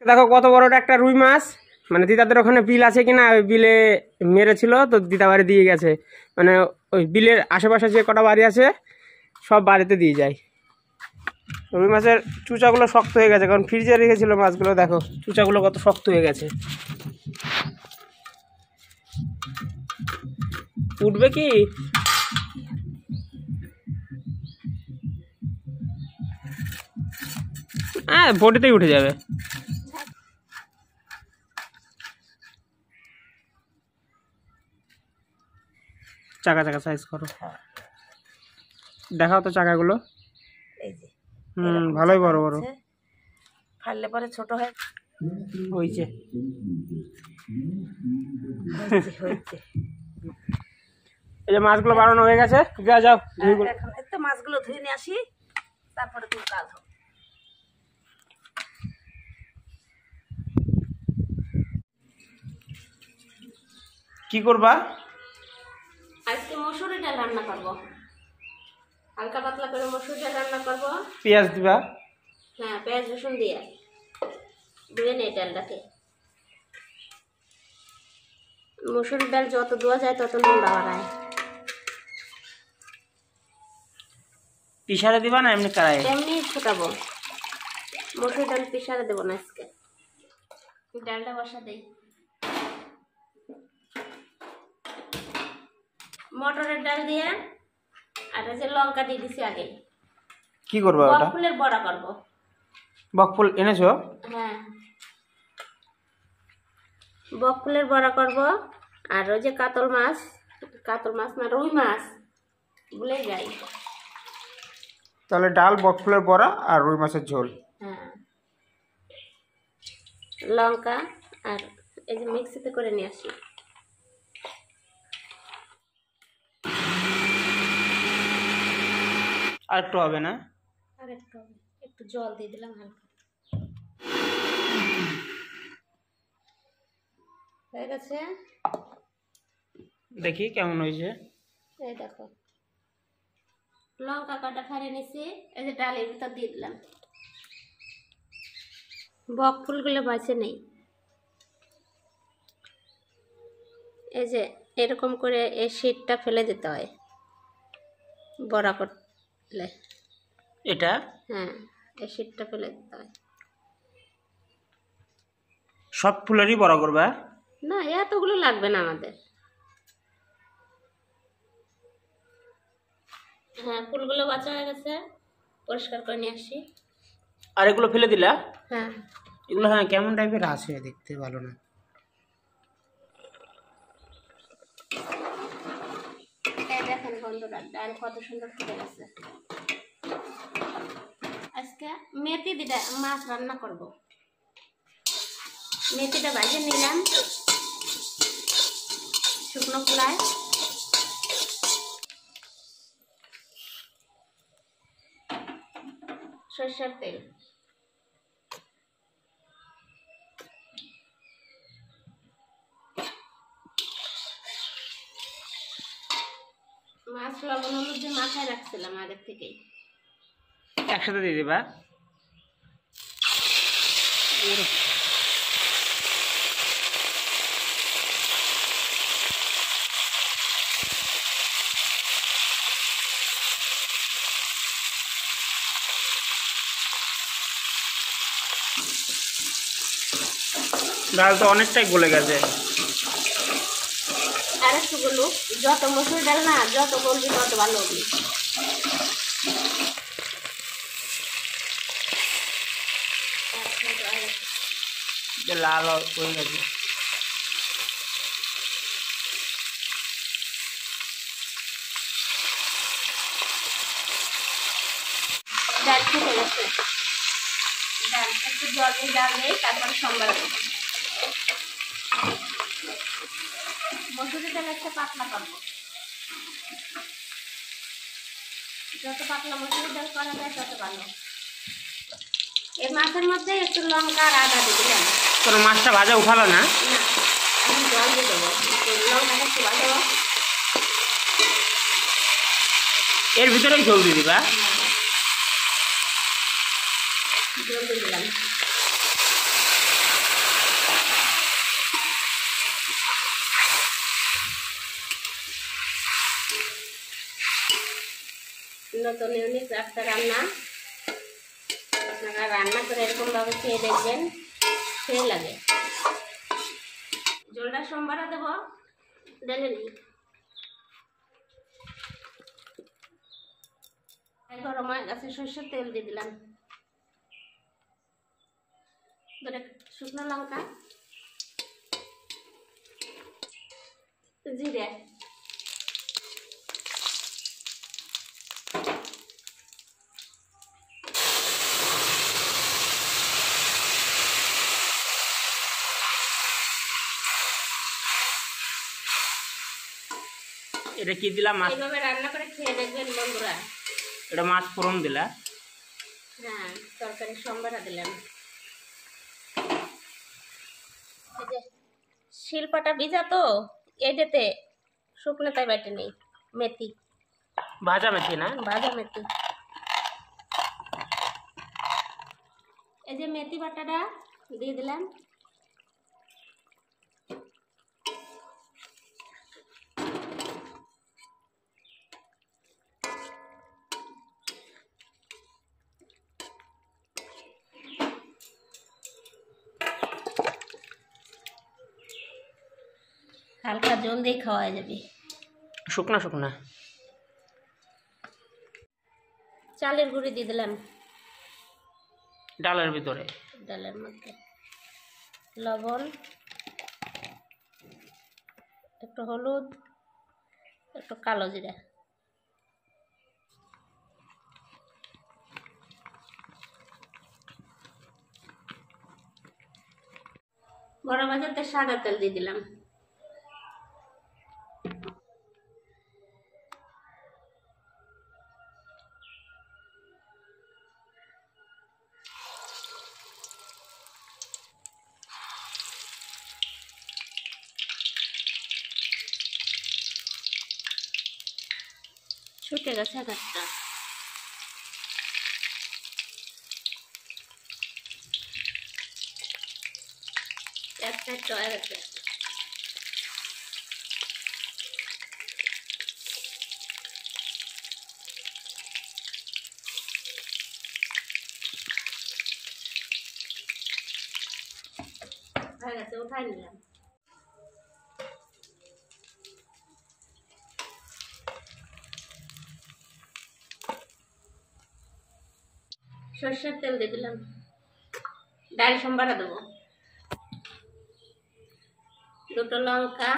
দেখো কত বড়টা একটা রুই মাছ, মানে দিদাদের ওখানে বিল আছে কিনা, ওই বিলে মেরেছিল তো দিদা বাড়ি দিয়ে গেছে, মানে ওই বিলের আশেপাশে যে কটা বাড়ি আছে সব বাড়িতে দিয়ে যায়। রুই মাছের চুচাগুলো শক্ত হয়ে গেছে, কারণ ফ্রিজে রেখেছিল মাছগুলো, দেখো চুচাগুলো কত শক্ত হয়ে গেছে। উঠবে কি? হ্যাঁ বডিতেই উঠে যাবে। চাকা চাকা সাইজ করো, দেখাও তো চাকাগুলো। এই যে ভালোই বড় বড়, ফাললে পরে ছোট হয়। হয়েছে এই যে মাছগুলো বানানো হয়ে গেছে, যাও যাও এখন একটু মাছগুলো ধুয়ে নিয়ে আসি, তারপরে তুমি কাজ হবে। কি করবা? আজকে মসুরি ডাল রান্না করব, হালকা পাতলা করে মসুরি ডাল রান্না করব। পেঁয়াজ দিবা? হ্যাঁ, পেঁয়াজ রসুন দিয়ে ধুয়ে নেই ডালটাকে। মসুরি ডাল যত ধোয়া যায় তত নোংরা বাড়ায়। পিসারে দিবা না এমনি কড়াইয়ে? এমনি ছোটাবো, মসুরি ডাল পিসারে দেবো না আজকে। ডালটা বসা দেই। মটরের ডাল দিয়ে আর এই যে লঙ্কা দিয়ে দিছি আগে। কি করবা ওটা? বকফুলের বড়া করব। বকফুল এনেছো? হ্যাঁ, বকফুলের বড়া করব। আর ওই যে কাতল মাছ না রুই মাছ ভুলে যাই। তাহলে ডাল, বকফুলের বড়া আর রুই মাছের ঝোল। হ্যাঁ, লঙ্কা আর এই যে মিক্সিতে করে নিয়ে আসি। আর একটু হবে না? আর একটু জল দিয়ে দিলাম হালকা। হয়ে গেছে, দেখি কেমন হয়েছে। এই দেখো লঙ্কা কাটা ফাড়ে নিছি, এই যে ডালের ভিতর দিয়ে দিলাম। বক ফুলগুলো বাঁচে নেই, এই যে এরকম করে এই শীটটা ফেলে দিতে হয় বড়া করলে। এটা? হ্যাঁ, এই শীটটা ফেলে দিতে হয়। সব ফুলেরই বড়া করবা? না, এতগুলো লাগবে না আমাদের। হ্যাঁ, ফুলগুলো বাঁচা হয়ে গেছে, পরিষ্কার করে নিয়ে আসি। আর এগুলো ফেলে দিলা? হ্যাঁ, এগুলো হ্যাঁ কেমন টাইপের আছে, দেখতে ভালো না। এই দেখেন বন্ধুরা, ডাল কত সুন্দর ফুটে গেছে। আজকে মেথি দিয়ে মাছ রান্না করব। মেথিটা ভেজে নিলাম শুকনো খোলায়। সরষের তেল, মাছ লবণ হলুদ দিয়ে মাথায় রাখছিলাম আগের থেকেই, একসাথে দিয়ে দিবা? ডাল তো অনেকটাই গলে গেছে। আর একটু গুলো, যত মসুর ডাল না যত গলবি তত ভালো হবে। লাল হয়ে গেছে। ডাল ফুটে গেছে, ডাল একটু জল দিয়ে ডাল দিয়ে তারপরে সম্বার দেবো। মসুরি ডাল একটা পাতলা করবো, যত পাতলা মসুরি ডাল করা যায় তত ভালো। এই মাছের মধ্যে একটু লঙ্কা আর আদা দিয়ে দিলাম। তোর মাছটা ভাজা উঠালো না? এখন জল দিয়ে দেবো, লঙ্কাটা একটু ভাজাবো। এর ভিতরেই ঝোল দিয়ে দিবা? জল দিয়ে দিলাম। নতুন ইউনিক একটা রান্না, আপনারা রান্না করে এরকমভাবে খেয়ে দেখবেন, সেই লাগে। জলটা সোমবারে দেব, ঢেলে নিই। গরম হয়ে গেছে, সরষের তেল দিয়ে দিলাম, শুকনো লঙ্কা, জিরে, এটা কি দিলাম? মাছ? এইভাবে রান্না করে খেয়ে দেখবেন বন্ধুরা। এটা মাছ ফোড়ন দিলা? হ্যাঁ, তরকারি সম্বারা দিলাম। এই যে শিলপাটা ভিজা তো, এইটাতে শুকনো তাই বাটে নেই, মেথি, ভাজা মেথি না? ভাজা মেথি। এই যে মেথি বাটাটা দিয়ে দিলাম। হালকা জল দিয়ে খাওয়া যাবে, শুকনা শুকনা। চালের গুঁড়ি দিয়ে দিলাম ডালের ভিতরে, ডালের মধ্যে, লবণ, একটু হলুদ, একটু কালো জিরা। বড় বাজারতে সাদা তেল দিয়ে দিলাম। ছুটে গেছে একটা, একটা টয় আছে। হয়ে গেছে, উঠাই নিলাম। সরষের তেল দিয়ে দিলাম, ডাল সম্বারা দেবো, দুটো লঙ্কা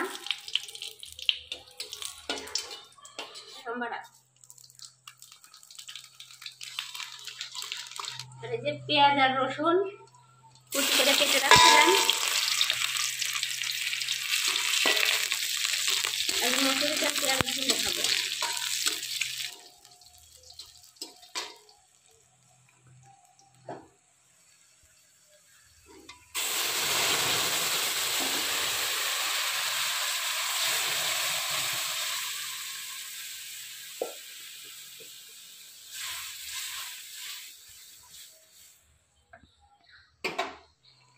সম্বারা, আর এই যে পেঁয়াজ আর রসুন কুচি করে কেটে রাখছিলাম, আর মসুরি চাল পেঁয়াজ রসুন দেখাবো।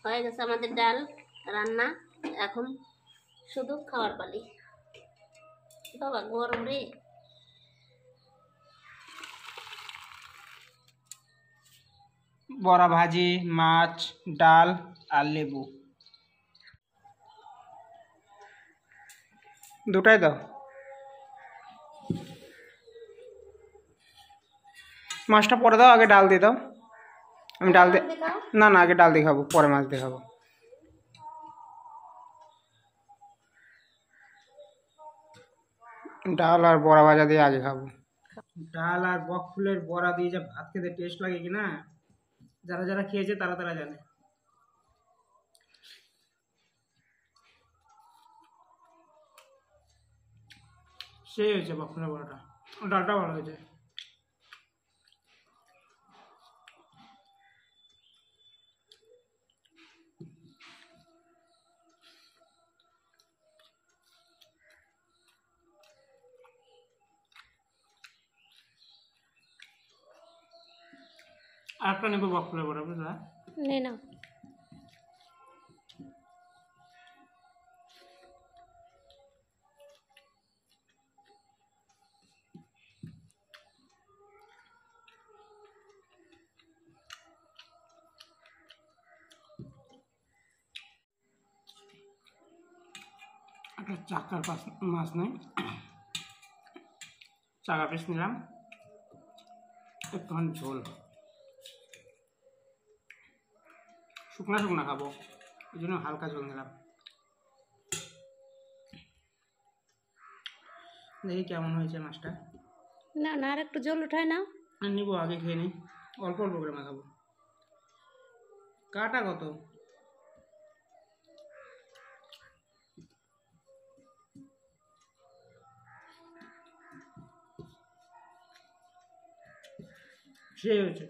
হয়ে গেছে আমাদের ডাল রান্না, এখন শুধু খাওয়ার পালি। বাবা গরম রে। বড়া ভাজি, মাছ, ডাল আর লেবু, দুটাই দাও। মাছটা পরে দাও, আগে ডাল দিয়ে দাও। আমি ডাল দিয়ে, না না, আগে ডাল দিয়ে খাবো, পরে মাছ দিয়ে খাবো। ডাল আর বড়া ভাজা দিয়ে আগে খাবো। ডাল আর বক ফুলের বড়া দিয়ে যা ভাত খেতে টেস্ট লাগে কিনা, যারা যারা খেয়েছে তারা তারা জানে। সেই হয়েছে বক ফুলের বড়াটা, ডালটা ভালো হয়েছে। আর একটা নেবো বক ফুলের বড়া, বুঝলা? নে নাও। একটা চাকার মাছ নেই, চাকা পিস নিলাম, একটুখানি ঝোল, শুকনা শুকনা খাবো এই জন্য হালকা ঝোল নিলাম। দেখি কেমন হয়েছে মাছটা। না না, আর একটু জল উঠায় না। নিবো, আগে খেয়ে নিই, অল্প অল্প করে মাখাবো। কাটা কত? সেই হয়েছে।